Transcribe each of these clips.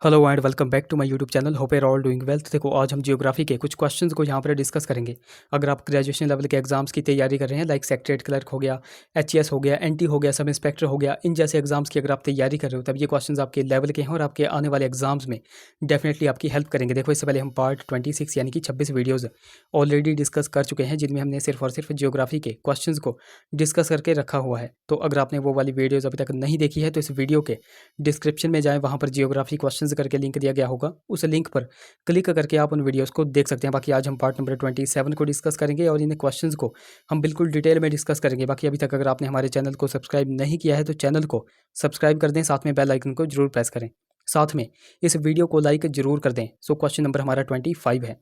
Hello and welcome back to my YouTube channel. Hope you are all doing well. तो देखो, आज हम geography के कुछ क्वेश्चंस को यहाँ पर डिस्कस करेंगे। अगर आप ग्रेजुएशन लेवल के एग्जाम्स की तैयारी कर रहे हैं, लाइक सेक्रेटरीट क्लर्क हो गया, एचईएस हो गया, एनटी हो गया, सब इंस्पेक्टर हो गया, इन जैसे एग्जाम्स की अगर आप तैयारी कर रहे हो तब ये क्वेश्चंस आपके लेवल के हैं और आपके आने वाले एग्जाम्स में डेफिनेटली आपकी हेल्प करेंगे। देखो, इससे पहले हम पार्ट 26 यानी कि 26 वीडियोज़ ऑलरेडी डिस्कस कर चुके हैं, जिनमें हमने सिर्फ और सिर्फ जियोग्राफी के क्वेश्चंस को डिस्कस करके रखा हुआ है। तो अगर आपने वो वाली वीडियोज़ अभी तक नहीं देखी है तो इस वीडियो के डिस्क्रिप्शन में जाएँ, वहाँ पर जियोग्राफी क्वेश्चंस करके लिंक दिया गया होगा, उस लिंक पर क्लिक करके आप उन वीडियोस को देख सकते हैं। बाकी आज हम पार्ट नंबर 27 को डिस्कस करेंगे और इन क्वेश्चंस को हम बिल्कुल डिटेल में डिस्कस करेंगे। बाकी अभी तक अगर आपने हमारे चैनल को सब्सक्राइब नहीं किया है तो चैनल को सब्सक्राइब कर दें, साथ में बेल आइकन को जरूर प्रेस करें, साथ में इस वीडियो को लाइक जरूर कर दें। सो क्वेश्चन नंबर हमारा 25 है।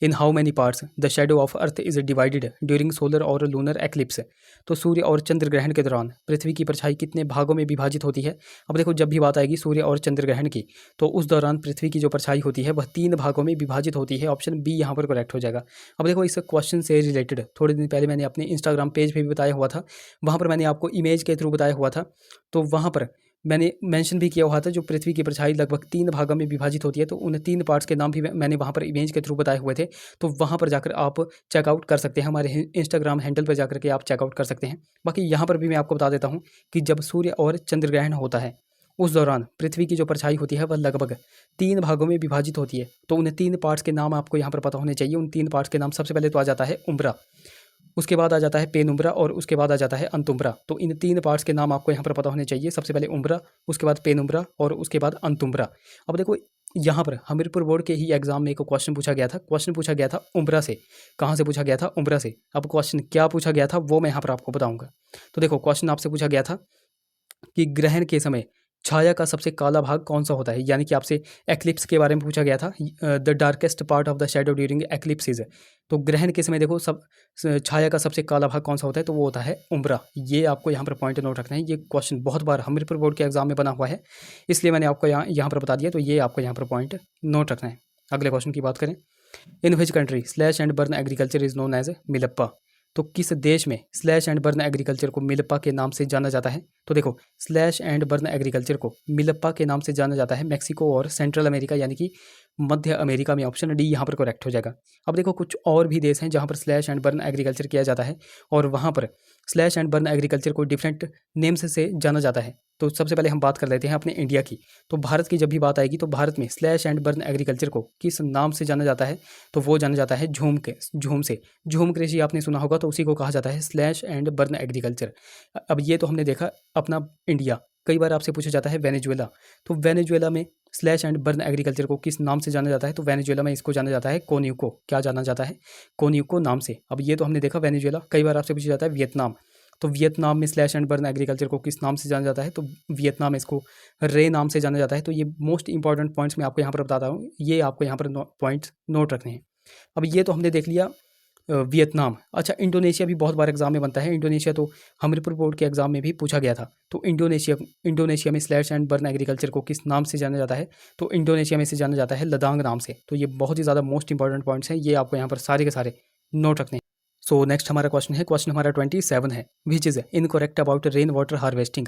In how many parts the shadow of earth is divided during solar और लूनर एक्लिप्स। तो सूर्य और चंद्र ग्रहण के दौरान पृथ्वी की परछाई कितने भागों में विभाजित होती है। अब देखो, जब भी बात आएगी सूर्य और चंद्र ग्रहण की, तो उस दौरान पृथ्वी की जो परछाई होती है वह 3 भागों में विभाजित होती है। ऑप्शन बी यहाँ पर करेक्ट हो जाएगा। अब देखो, इस क्वेश्चन से रिलेटेड थोड़े दिन पहले मैंने अपने इंस्टाग्राम पेज पे भी बताया हुआ था, वहाँ पर मैंने आपको इमेज के थ्रू बताया हुआ था। तो वहाँ पर मैंने मेंशन भी किया हुआ था, जो पृथ्वी की परछाई लगभग 3 भागों में विभाजित होती है, तो उन 3 पार्ट्स के नाम भी मैंने वहाँ पर इमेज के थ्रू बताए हुए थे। तो वहाँ पर जाकर आप चेकआउट कर सकते हैं, हमारे इंस्टाग्राम हैंडल पर जाकर के आप चेकआउट कर सकते हैं। बाकी यहाँ पर भी मैं आपको बता देता हूँ कि जब सूर्य और चंद्र ग्रहण होता है उस दौरान पृथ्वी की जो परछाई होती है वह लगभग 3 भागों में विभाजित होती है। तो उन 3 पार्ट्स के नाम आपको यहाँ पर पता होने चाहिए। उन 3 पार्ट्स के नाम सबसे पहले तो आ जाता है उम्ब्रा, उसके बाद आ जाता है पेनुम्ब्रा और उसके बाद आ जाता है अंतुम्ब्रा। तो इन 3 पार्ट्स के नाम आपको यहाँ पर पता होने चाहिए। सबसे पहले उम्ब्रा, उसके बाद पेनुम्ब्रा और उसके बाद अंतुम्ब्रा। अब देखो, यहाँ पर हमीरपुर बोर्ड के ही एग्जाम में एक क्वेश्चन पूछा गया था। क्वेश्चन पूछा गया था उम्ब्रा से। कहाँ से पूछा गया था? उम्ब्रा से। अब क्वेश्चन क्या पूछा गया था वो मैं यहाँ पर आपको बताऊँगा। तो देखो, क्वेश्चन आपसे पूछा गया था कि ग्रहण के समय छाया का सबसे काला भाग कौन सा होता है, यानी कि आपसे एक्लिप्स के बारे में पूछा गया था। The darkest part of the shadow during eclipse is. तो ग्रहण के समय देखो, सब छाया का सबसे काला भाग कौन सा होता है, तो वो होता है उम्ब्रा। ये आपको यहाँ पर पॉइंट नोट रखना है। ये क्वेश्चन बहुत बार हमीरपुर बोर्ड के एग्जाम में बना हुआ है, इसलिए मैंने आपको यहाँ पर बता दिया। तो ये आपको यहाँ पर पॉइंट नोट रखना है। अगले क्वेश्चन की बात करें, in which country slash and burn agriculture is known as milpa. तो किस देश में स्लैश एंड बर्न एग्रीकल्चर को मिलप्पा के नाम से जाना जाता है? तो देखो, स्लैश एंड बर्न एग्रीकल्चर को मिलप्पा के नाम से जाना जाता है मैक्सिको और सेंट्रल अमेरिका, यानी कि मध्य अमेरिका में। ऑप्शन डी यहाँ पर करेक्ट हो जाएगा। अब देखो, कुछ और भी देश हैं जहाँ पर स्लैश एंड बर्न एग्रीकल्चर किया जाता है और वहाँ पर स्लैश एंड बर्न एग्रीकल्चर को डिफरेंट नेम्स से जाना जाता है। तो सबसे पहले हम बात कर लेते हैं अपने इंडिया की। तो भारत की जब भी बात आएगी तो भारत में स्लैश एंड बर्न एग्रीकल्चर को किस नाम से जाना जाता है? तो वो जाना जाता है झूम से। झूम कृषि आपने सुना होगा, तो उसी को कहा जाता है स्लैश एंड बर्न एग्रीकल्चर। अब ये तो हमने देखा अपना इंडिया। कई बार आपसे पूछा जाता है वेनेजुएला। तो वेनेजुएला में स्लैश एंड बर्न एग्रीकल्चर को किस नाम से जाना जाता है? तो वेनेजुएला में इसको जाना जाता है कोन्यूको। क्या जाना जाता है? कोन्यूको नाम से। अब ये तो हमने देखा वेनेजुएला। कई बार आपसे पूछा जाता है वियतनाम। तो वियतनाम में स्लैश एंड बर्न एग्रीकल्चर को किस नाम से जाना जाता है? तो वियतनाम इसको रे नाम से जाना जाता है। तो ये मोस्ट इंपॉर्टेंट पॉइंट्स मैं आपको यहाँ पर बताता हूँ, ये आपको यहाँ पर पॉइंट्स नोट रखने हैं। अब ये तो हमने देख लिया वियतनाम। अच्छा, इंडोनेशिया भी बहुत बार एग्जाम में बनता है। इंडोनेशिया तो हमीरपुर बोर्ड के एग्जाम में भी पूछा गया था। तो इंडोनेशिया में स्लैश एंड बर्न एग्रीकल्चर को किस नाम से जाना जाता है? तो इंडोनेशिया में से जाना जाता है लदांग नाम से। तो ये बहुत ही ज़्यादा मोस्ट इंपॉर्टेंट पॉइंट्स हैं, ये आपको यहाँ पर सारे के सारे नोट रखने हैं। सो नेक्स्ट हमारा क्वेश्चन है, क्वेश्चन हमारा 27 है। Which is incorrect about rain water harvesting.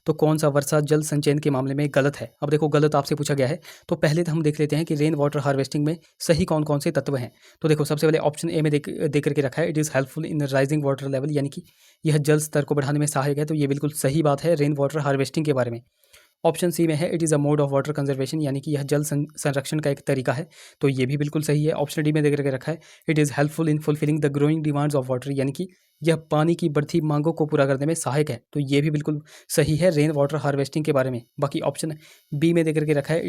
तो कौन सा वर्षा जल संचयन के मामले में गलत है? अब देखो, गलत आपसे पूछा गया है, तो पहले तो हम देख लेते हैं कि रेन वाटर हार्वेस्टिंग में सही कौन कौन से तत्व हैं। तो देखो, सबसे पहले ऑप्शन ए में दे करके रखा है, it is helpful in rising water level, यानी कि यह जल स्तर को बढ़ाने में सहायक है। तो ये बिल्कुल सही बात है रेन वाटर हार्वेस्टिंग के बारे में। ऑप्शन सी में है, it is a mode of water conservation, यानी कि यह जल संरक्षण का एक तरीका है। तो ये भी बिल्कुल सही है। ऑप्शन डी में देख करके रखा है, it is helpful in fulfilling the growing demands of water, यानी कि यह पानी की बढ़ती मांगों को पूरा करने में सहायक है। तो ये भी बिल्कुल सही है रेन वाटर हार्वेस्टिंग के बारे में। बाकी ऑप्शन बी में देख करके रखा है,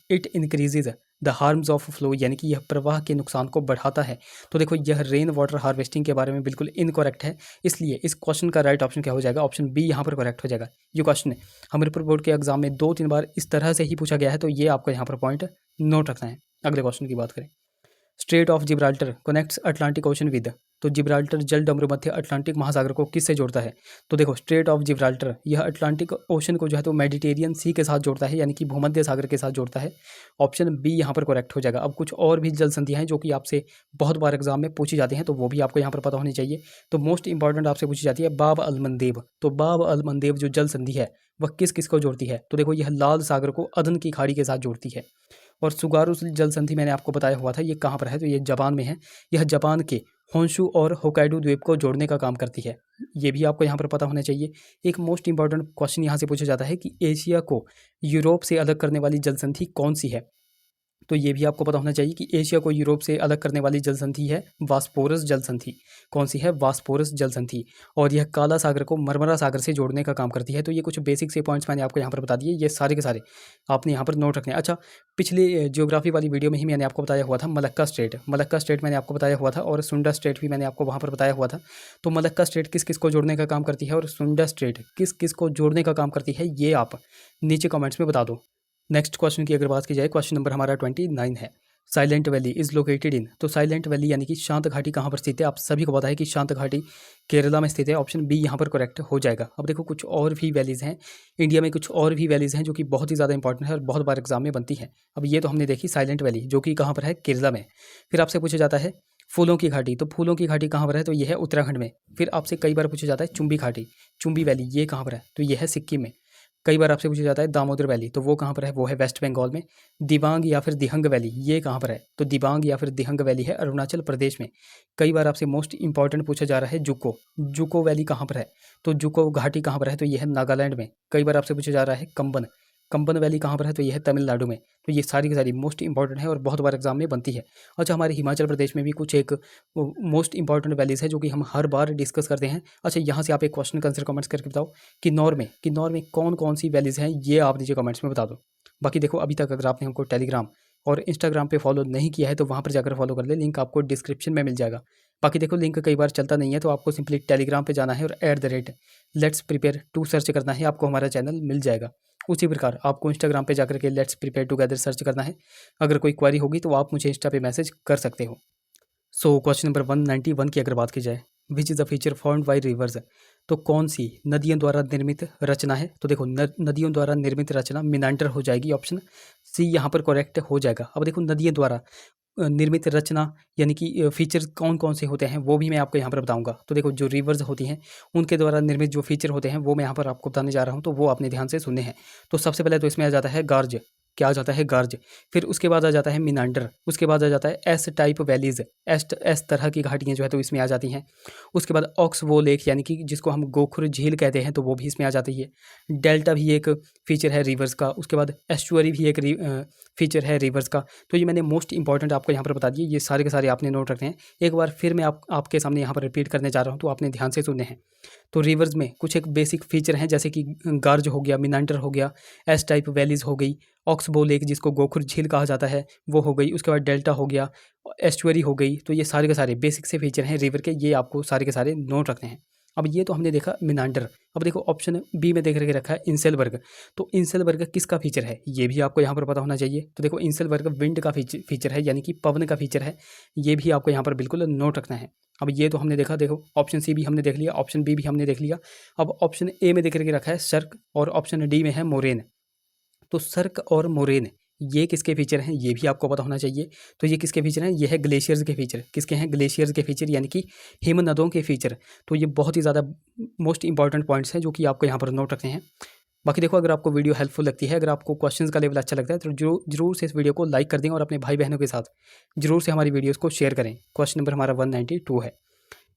it increases the harms of flow, यानी कि यह प्रवाह के नुकसान को बढ़ाता है। तो देखो, यह रेन वाटर हार्वेस्टिंग के बारे में बिल्कुल इनकरेक्ट है, इसलिए इस क्वेश्चन का राइट ऑप्शन क्या हो जाएगा? ऑप्शन बी यहाँ पर करेक्ट हो जाएगा। ये क्वेश्चन हमीरपुर बोर्ड के एग्जाम में 2-3 बार इस तरह से ही पूछा गया है, तो ये आपको यहाँ पर पॉइंट नोट रखना है। अगले क्वेश्चन की बात करें, straight of Gibraltar connects Atlantic ocean with, तो जिब्राल्टर जल डमरू मध्य अटलांटिक महासागर को किससे जोड़ता है? तो देखो स्ट्रेट ऑफ जिब्राल्टर यह अटलांटिक ओशन को जो है तो मेडिटेरियन सी के साथ जोड़ता है, यानी कि भूमध्य सागर के साथ जोड़ता है। ऑप्शन बी यहाँ पर करेक्ट हो जाएगा। अब कुछ और भी जल संधियाँ हैं जो कि आपसे बहुत बार एग्जाम में पूछी जाती हैं, तो वो भी आपको यहाँ पर पता होनी चाहिए। तो मोस्ट इंपॉर्टेंट आपसे पूछी जाती है बाब अल मंदेब। तो बाब अल मंदेब जो जल संधि है वह किस किस को जोड़ती है? तो देखो यह लाल सागर को अदन की खाड़ी के साथ जोड़ती है। और सुगारू जल संधि मैंने आपको बताया हुआ था, ये कहाँ पर है? तो ये जापान में है। यह जापान के होंशु और होकाइडो द्वीप को जोड़ने का काम करती है। ये भी आपको यहाँ पर पता होना चाहिए। एक मोस्ट इंपॉर्टेंट क्वेश्चन यहाँ से पूछा जाता है कि एशिया को यूरोप से अलग करने वाली जल संधि कौन सी है? तो ये भी आपको पता होना चाहिए कि एशिया को यूरोप से अलग करने वाली जल संधि है वास्पोरस जल संधि। कौन सी है? वास्पोरस जल संधि। और यह काला सागर को मरमरा सागर से जोड़ने का काम करती है। तो ये कुछ बेसिक से पॉइंट्स मैंने आपको यहाँ पर बता दिए, ये सारे के सारे आपने यहाँ पर नोट रखने हैं। अच्छा, पिछले जियोग्राफी वाली वीडियो में ही मैंने आपको बताया हुआ था मलक्का स्टेट मैंने आपको बताया हुआ था, और सुंडा स्टेट भी मैंने आपको वहाँ पर बताया हुआ था। तो मलक्का स्टेट किस किस को जोड़ने का काम करती है और सुंडा स्टेट किस किस को जोड़ने का काम करती है, ये आप नीचे कमेंट्स में बता दो। नेक्स्ट क्वेश्चन की अगर बात की जाए, क्वेश्चन नंबर हमारा 29 है। Silent valley is located in, तो साइलेंट वैली यानी कि शांत घाटी कहाँ पर स्थित है? आप सभी को पता है कि शांत घाटी केरला में स्थित है। ऑप्शन बी यहाँ पर करेक्ट हो जाएगा। अब देखो कुछ और भी वैलीज़ हैं इंडिया में, कुछ और भी वैलीज़ हैं जो कि बहुत ही ज़्यादा इंपॉर्टेंट है और बहुत बार एग्जाम में बनती है। अब ये तो हमने देखी साइलेंट वैली जो कि कहाँ पर है? केरला में। फिर आपसे पूछा जाता है फूलों की घाटी, तो फूलों की घाटी कहाँ पर है? तो ये है उत्तराखंड में। फिर आपसे कई बार पूछा जाता है चुंबी घाटी, चुंबी वैली, ये कहाँ पर है? तो ये है सिक्किम में। कई बार आपसे पूछा जाता है दामोदर वैली, तो वो कहाँ पर है? वो है वेस्ट बंगाल में। दिबांग या फिर दिहंग वैली, ये कहाँ पर है? तो दिबांग या फिर दिहंग वैली है अरुणाचल प्रदेश में। कई बार आपसे मोस्ट इंपॉर्टेंट पूछा जा रहा है जुको वैली कहाँ पर है? तो जुको घाटी कहाँ पर है? तो ये है नागालैंड में। कई बार आपसे पूछा जा रहा है कंबन वैली कहाँ पर है? तो ये है तमिलनाडु में। तो ये सारी की सारी मोस्ट इंपॉर्टेंट है और बहुत बार एग्जाम में बनती है। अच्छा, हमारे हिमाचल प्रदेश में भी कुछ एक मोस्ट इंपॉर्टेंट वैलीज़ है जो कि हम हर बार डिस्कस करते हैं। अच्छा, यहाँ से आप एक क्वेश्चन का आंसर कमेंट्स करके बताओ, किन्नौर में कौन कौन सी वैलीज़ हैं, ये आप नीचे कमेंट्स में बता दो। बाकी देखो, अभी तक अगर आपने हमको टेलीग्राम और इंस्टाग्राम पे फॉलो नहीं किया है तो वहाँ पर जाकर फॉलो कर ले, लिंक आपको डिस्क्रिप्शन में मिल जाएगा। बाकी देखो, लिंक कई बार चलता नहीं है तो आपको सिंपली टेलीग्राम पे जाना है और @लेट्स प्रिपेयर टू सर्च करना है, आपको हमारा चैनल मिल जाएगा। उसी प्रकार आपको इंस्टाग्राम पे जाकर के लेट्स प्रिपेयर टुगेदर सर्च करना है। अगर कोई क्वेरी होगी तो आप मुझे इंस्टा पे मैसेज कर सकते हो। सो क्वेश्चन नंबर 191 की अगर बात की जाए, which is the feature formed by reverse, तो कौन सी नदियों द्वारा निर्मित रचना है? तो देखो नदियों द्वारा निर्मित रचना मिनांडर हो जाएगी। ऑप्शन सी यहाँ पर करेक्ट हो जाएगा। अब देखो, नदियों द्वारा निर्मित रचना यानी कि फीचर्स कौन कौन से होते हैं वो भी मैं आपको यहाँ पर बताऊंगा। तो देखो, जो रिवर्स होती हैं उनके द्वारा निर्मित जो फीचर होते हैं वो मैं यहाँ पर आपको बताने जा रहा हूँ, तो वो आपने ध्यान से सुनने हैं। तो सबसे पहले तो इसमें आ जाता है गार्ज। क्या आ जाता है? गार्ज। फिर उसके बाद आ जाता है मिनांडर। उसके बाद आ जाता है एस टाइप वैलीज, एस तरह की घाटियाँ जो है तो इसमें आ जाती हैं। उसके बाद ऑक्सवो लेक यानी कि जिसको हम गोखुर झील कहते हैं, तो वो भी इसमें आ जाती है। डेल्टा भी एक फीचर है रिवर्स का। उसके बाद एस्चुअरी भी एक फीचर है रिवर्स का। तो ये मैंने मोस्ट इंपॉर्टेंट आपको यहाँ पर बता दिए, ये सारे के सारे आपने नोट रखने हैं। एक बार फिर मैं आपके सामने यहाँ पर रिपीट करने जा रहा हूँ, तो आपने ध्यान से सुनने हैं। तो रिवर्स में कुछ एक बेसिक फीचर हैं, जैसे कि गार्ज हो गया, मिनांडर हो गया, एस टाइप वैलीज हो गई, ऑक्सबो लेक जिसको गोखुर झील कहा जाता है वो हो गई, उसके बाद डेल्टा हो गया, एस्चुअरी हो गई। तो ये सारे के सारे बेसिक से फीचर हैं रिवर के, ये आपको सारे के सारे नोट रखने हैं। अब ये तो हमने देखा मिनांडर। अब देखो, ऑप्शन बी में देख के रखा है इंसेलबर्ग। तो इंसेलबर्ग किसका फीचर है, ये भी आपको यहाँ पर पता होना चाहिए। तो देखो, इंसेलबर्ग विंड का फीचर है, यानी कि पवन का फीचर है। ये भी आपको यहाँ पर बिल्कुल नोट रखना है। अब ये तो हमने देखा, देखो ऑप्शन सी भी हमने देख लिया, ऑप्शन बी भी हमने देख लिया। अब ऑप्शन ए में देख के रखा है सर्क और ऑप्शन डी में है मोरेन। तो सर्क और मोरेन ये किसके फीचर हैं, ये भी आपको पता होना चाहिए। तो ये किसके फीचर हैं? ये है ग्लेशियर्स के फीचर। किसके हैं? ग्लेशियर्स के फीचर, यानी कि हिम नदों के फीचर। तो ये बहुत ही ज़्यादा मोस्ट इंपॉर्टेंट पॉइंट्स हैं जो कि आपको यहाँ पर नोट रखने हैं। बाकी देखो, अगर आपको वीडियो हेल्पफुल लगती है, अगर आपको क्वेश्चंस का लेवल अच्छा लगता है, तो जरूर से इस वीडियो को लाइक कर दें और अपने भाई बहनों के साथ जरूर से हमारी वीडियोज़ को शेयर करें। क्वेश्चन नंबर हमारा 192 है।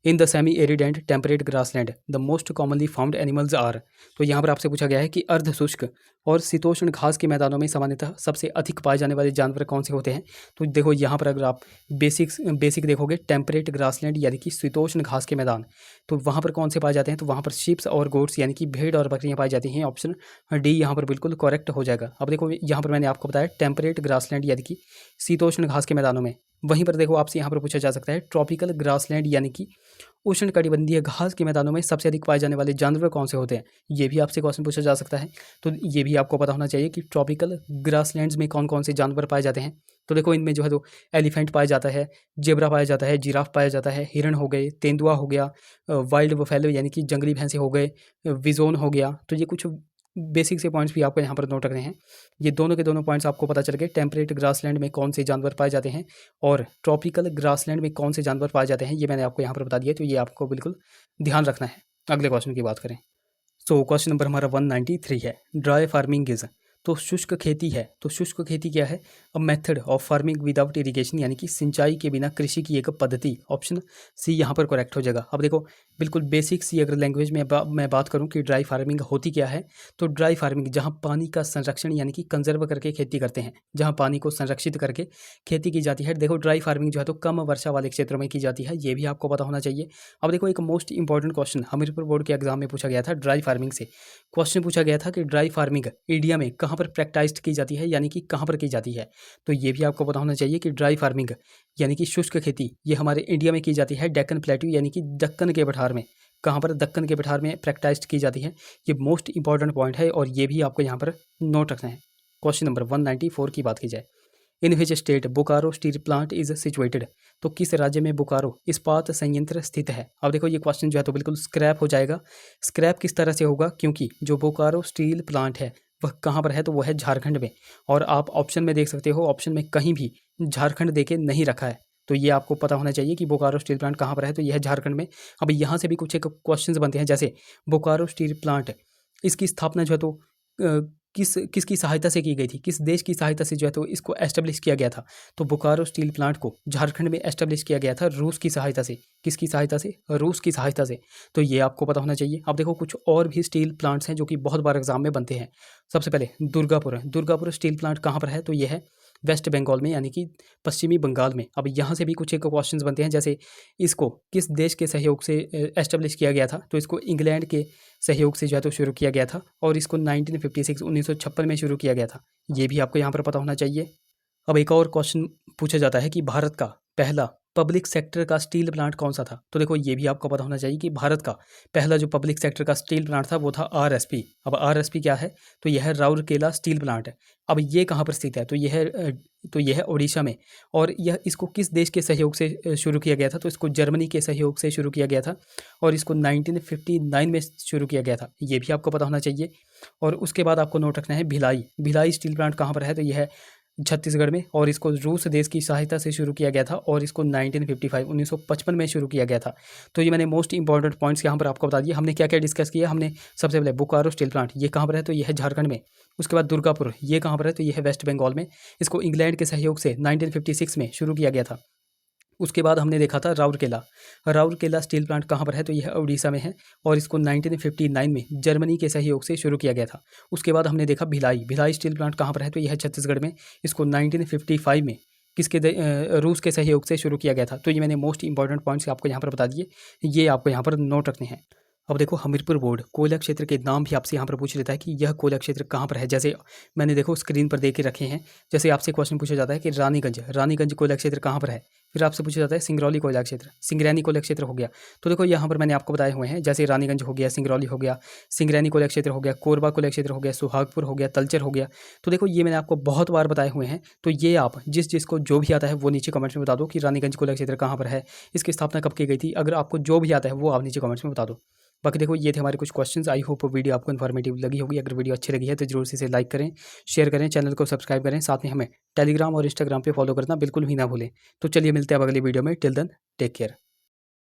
In the semi arid and temperate grassland the most commonly found animals are. तो यहाँ पर आपसे पूछा गया है कि अर्ध शुष्क और शीतोष्ण घास के मैदानों में सामान्यतः सबसे अधिक पाए जाने वाले जानवर कौन से होते हैं? तो देखो, यहाँ पर अगर आप बेसिक देखोगे, टेम्परेट ग्रासलैंड यानी कि शीतोष्ण घास के मैदान, तो वहाँ पर कौन से पाए जाते हैं? तो वहाँ पर शीप्स और गोट्स यानी कि भेड़ और बकरियाँ पाई जाती हैं। ऑप्शन डी यहाँ पर बिल्कुल करेक्ट हो जाएगा। अब देखो, यहाँ पर मैंने आपको बताया टेम्परेट ग्रासलैंड यानी कि शीतोष्ण घास के मैदानों में वहीं पर देखो आपसे यहाँ पर पूछा जा सकता है ट्रॉपिकल ग्रासलैंड यानी कि उष्णकटिबंधीय घास के मैदानों में सबसे अधिक पाए जाने वाले जानवर कौन से होते हैं, ये भी आपसे क्वेश्चन पूछा जा सकता है। तो ये भी आपको पता होना चाहिए कि ट्रॉपिकल ग्रासलैंड्स में कौन कौन से जानवर पाए जाते हैं। तो देखो इनमें जो है तो एलिफेंट पाया जाता है, जेब्रा पाया जाता है, जिराफ पाया जाता है, हिरण हो गए, तेंदुआ हो गया, वाइल्ड बफेलो यानी कि जंगली भैंसे हो गए, विजोन हो गया। तो ये कुछ बेसिक से पॉइंट्स भी आपको यहाँ पर नोट रखने हैं। ये दोनों के दोनों पॉइंट्स आपको पता चल गए, टेम्परेट ग्रासलैंड में कौन से जानवर पाए जाते हैं और ट्रॉपिकल ग्रासलैंड में कौन से जानवर पाए जाते हैं, ये मैंने आपको यहाँ पर बता दिया। तो ये आपको बिल्कुल ध्यान रखना है। अगले क्वेश्चन की बात करें, सो क्वेश्चन नंबर हमारा 193 है, ड्राई फार्मिंग इज, तो शुष्क खेती है। तो शुष्क खेती क्या है? A method of farming without irrigation, यानी कि सिंचाई के बिना कृषि की एक पद्धति। ऑप्शन सी यहाँ पर करेक्ट हो जाएगा। अब देखो बिल्कुल बेसिक सी अगर लैंग्वेज में मैं बात करूँ कि ड्राई फार्मिंग होती क्या है, तो ड्राई फार्मिंग जहाँ पानी का संरक्षण यानी कि कंजर्व करके खेती करते हैं, जहाँ पानी को संरक्षित करके खेती की जाती है। देखो ड्राई फार्मिंग जो है तो कम वर्षा वाले क्षेत्रों में की जाती है, ये भी आपको पता होना चाहिए। अब देखो एक most important question Hamirpur board के एग्जाम में पूछा गया था, ड्राई फार्मिंग से क्वेश्चन पूछा गया था कि ड्राई फार्मिंग इंडिया में कहाँ पर प्रैक्टाइज्ड की जाती है, यानी कि कहाँ पर की जाती है। तो ये भी आपको पता होना चाहिए कि ड्राई फार्मिंग यानी कि शुष्क खेती ये हमारे इंडिया में की जाती है डेक्कन प्लेट्यू यानी कि दक्कन के पठार में। कहाँ पर? दक्कन के पठार में प्रैक्टाइज्ड की जाती है। ये मोस्ट इंपॉर्टेंट पॉइंट है और ये भी आपको यहाँ पर नोट रखना है। क्वेश्चन नंबर 194 की बात की जाए, in which state Bokaro steel plant is situated, तो किस राज्य में बोकारो इस्पात संयंत्र स्थित है। अब देखो ये क्वेश्चन जो है तो बिल्कुल स्क्रैप हो जाएगा। स्क्रैप किस तरह से होगा, क्योंकि जो बोकारो स्टील प्लांट है वह कहाँ पर है, तो वह है झारखंड में। और आप ऑप्शन में देख सकते हो, ऑप्शन में कहीं भी झारखंड देके नहीं रखा है। तो ये आपको पता होना चाहिए कि बोकारो स्टील प्लांट कहाँ पर है, तो यह है झारखंड में। अब यहाँ से भी कुछ एक क्वेश्चंस बनते हैं, जैसे बोकारो स्टील प्लांट इसकी स्थापना जो है तो किसकी सहायता से की गई थी, किस देश की सहायता से जो है तो इसको एस्टेब्लिश किया गया था। तो बोकारो स्टील प्लांट को झारखंड में एस्टेब्लिश किया गया था रूस की सहायता से। किसकी सहायता से? रूस की सहायता से। तो ये आपको पता होना चाहिए। अब देखो कुछ और भी स्टील प्लांट्स हैं जो कि बहुत बार एग्जाम में बनते हैं। सबसे पहले दुर्गापुर है। दुर्गापुर स्टील प्लांट कहाँ पर है, तो ये है वेस्ट बंगाल में, यानी कि पश्चिमी बंगाल में। अब यहाँ से भी कुछ एक क्वेश्चंस बनते हैं, जैसे इसको किस देश के सहयोग से एस्टेब्लिश किया गया था, तो इसको इंग्लैंड के सहयोग से जो है तो शुरू किया गया था और इसको 1956 में शुरू किया गया था। ये भी आपको यहाँ पर पता होना चाहिए। अब एक और क्वेश्चन पूछा जाता है कि भारत का पहला पब्लिक सेक्टर का स्टील प्लांट कौन सा था। तो देखो ये भी आपको पता होना चाहिए कि भारत का पहला जो पब्लिक सेक्टर का स्टील प्लांट था वो था आरएसपी। अब आरएसपी क्या है, तो यह है राउरकेला स्टील प्लांट है। अब ये कहाँ पर स्थित है, तो यह है उड़ीसा में। और यह इसको किस देश के सहयोग से शुरू किया गया था, तो इसको जर्मनी के सहयोग से शुरू किया गया था और इसको 1959 में शुरू किया गया था। ये भी आपको पता होना चाहिए। और उसके बाद आपको नोट रखना है भिलाई। भिलाई स्टील प्लांट कहाँ पर है, तो यह है छत्तीसगढ़ में और इसको रूस देश की सहायता से शुरू किया गया था और इसको 1955 में शुरू किया गया था। तो ये मैंने मोस्ट इंपॉर्टेंट पॉइंट्स यहाँ पर आपको बता दिए। हमने क्या क्या डिस्कस किया, हमने सबसे पहले बोकारो स्टील प्लांट ये कहाँ पर है, तो ये है झारखंड में। उसके बाद दुर्गापुर ये कहाँ पर है, तो ये है वेस्ट बंगाल में। इसको इंग्लैंड के सहयोग से 1956 में शुरू किया गया था। उसके बाद हमने देखा था राउरकेला। राउरकेला स्टील प्लांट कहाँ पर है, तो यह उड़ीसा में है और इसको 1959 में जर्मनी के सहयोग से शुरू किया गया था। उसके बाद हमने देखा भिलाई। भिलाई स्टील प्लांट कहाँ पर है, तो यह है छत्तीसगढ़ में। इसको 1955 में रूस के सहयोग से शुरू किया गया था। तो ये मैंने मोस्ट इंपॉर्टेंट पॉइंट्स आपको यहाँ पर बता दिए, ये आपको यहाँ पर नोट रखने हैं। अब देखो हमीरपुर बोर्ड कोयला क्षेत्र के नाम भी आपसे यहाँ पर पूछ लेता है कि यह कोयला क्षेत्र कहाँ पर है। जैसे मैंने देखो स्क्रीन पर दे के रखे हैं, जैसे आपसे क्वेश्चन पूछा जाता है कि रानीगंज कोयला क्षेत्र कहाँ पर है। फिर आपसे पूछा जाता है सिंगरौली कोयला क्षेत्र, सिंगरैनी कोयला क्षेत्र हो गया। तो देखो यहाँ पर मैंने आपको बताए हुए हैं, जैसे रानीगंज हो गया, सिंगरौली हो गया, सिंगरैनी कोयला क्षेत्र हो गया, कोरबा कोयला क्षेत्र हो गया, सुहागपुर हो गया, तलचर हो गया। तो देखो ये मैंने आपको बहुत बार बताए हुए हैं। तो ये आप जिसको जो भी आता है वो नीचे कमेंट्स में बता दो कि रानीगंज कोयला क्षेत्र कहाँ पर है, इसकी स्थापना कब की गई थी। अगर आपको जो भी आता है वो आप नीचे कमेंट्स में बता दो। बाकी देखो ये थे हमारे कुछ क्वेश्चंस। आई होप वीडियो आपको इन्फॉर्मेटिव लगी होगी। अगर वीडियो अच्छी लगी है तो जरूर से इसे लाइक करें, शेयर करें, चैनल को सब्सक्राइब करें, साथ में हमें टेलीग्राम और इंस्टाग्राम पे फॉलो करना बिल्कुल भी ना भूलें। तो चलिए मिलते हैं अब अगली वीडियो में। Till then take care.